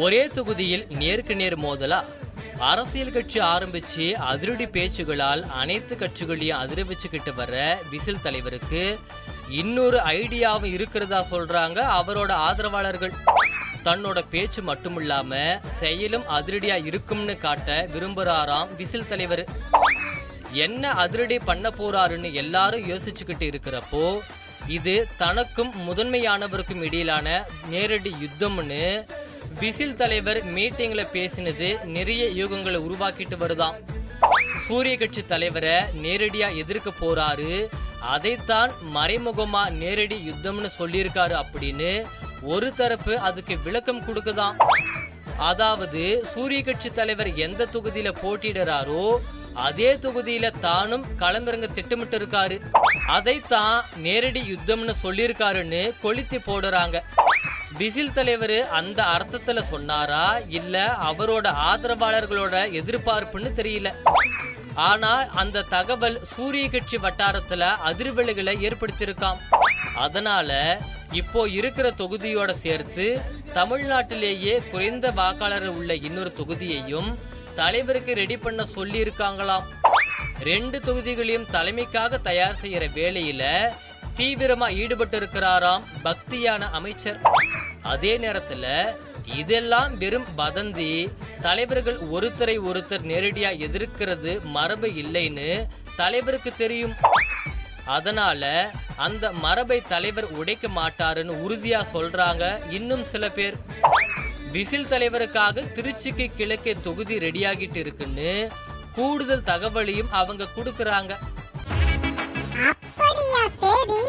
ஒரே தொகுதியில் நேருக்கு நேர் மோதலா? அரசியல் கட்சி ஆரம்பிச்சு அதிரடி பேச்சுகளால் அனைத்து கட்சிகளையும் அதிர வச்சுக்கிட்டு வர்ற விசில் தலைவருக்கு இன்னொரு ஐடியாவும் இருக்கிறதா சொல்றாங்க அவரோட ஆதரவாளர்கள். தன்னோட பேச்சு மட்டும் இல்லாம செயலும் அதிரடியா இருக்கும்னு காட்ட விரும்புறாராம் விசில் தலைவர். என்ன அதிரடி பண்ண போறாருன்னு எல்லாரும் யோசிச்சுக்கிட்டு இருக்கிறப்போ இது தனக்கும் முதன்மையானவருக்கும் இடையிலான நேரடி யுத்தம்னு விசில் தலைவர் மீட்டிங்ல பேசினது நிறைய யூகங்களை உருவாக்கிட்டு வருதாம். சூரிய கட்சி தலைவரை நேரடியா எதிர்க்க போறாரு, அதைத்தான் மறைமுகமா நேரடி யுத்தம்னு சொல்லியிருக்காரு அப்படின்னு ஒரு தரப்பு அதுக்கு விளக்கம் கொடுக்குதாம். அதாவது சூரிய கட்சி தலைவர் எந்த தொகுதியில போட்டியிடுறாரோ அதே தொகுதியில தானும் களமிறங்க திட்டமிட்டு இருக்காரு, அதைத்தான் நேரடி யுத்தம்னு சொல்லியிருக்காருன்னு கொளுத்தி போடுறாங்க. விசில் தலைவர் அந்த அர்த்தத்துல சொன்னாரா இல்ல அவரோட ஆதரவாளர்களோட எதிர்பார்ப்புன்னு தெரியல. ஆனா அந்த தகவல் சூரிய கட்சி வட்டாரத்துல அதிர்வலைகளை ஏற்படுத்தியிருக்காம். அதனால இப்போ இருக்கிற தொகுதியோட சேர்த்து தமிழ்நாட்டிலேயே குறைந்த வாக்காளர் உள்ள இன்னொரு தொகுதியையும் தலைவருக்கு ரெடி பண்ண சொல்லி இருக்காங்களாம். 2 தொகுதிகளையும் தலைமைக்காக தயார் செய்யற வேலையில தீவிரமா ஈடுபட்டு இருக்கிறாராம் பக்தியான அமைச்சர். அதே நேரத்துல இதெல்லாம் வெறும் வதந்தி, தலைவர்கள் ஒருத்தரை ஒருத்தர் நேரடியா எதிர்க்கிறது மரபு இல்லைன்னு தலைவருக்கு தெரியும். அதனால அந்த மரபை தலைவர் உடைக்க மாட்டாருன்னு உறுதியா சொல்றாங்க இன்னும் சில பேர். விசில் தலைவருக்காக திருச்சிக்கு கிழக்கே தொகுதி ரெடியாகிட்டு இருக்குன்னு கூடுதல் தகவலையும் அவங்க கொடுக்கறாங்க. அப்படியா? சரி.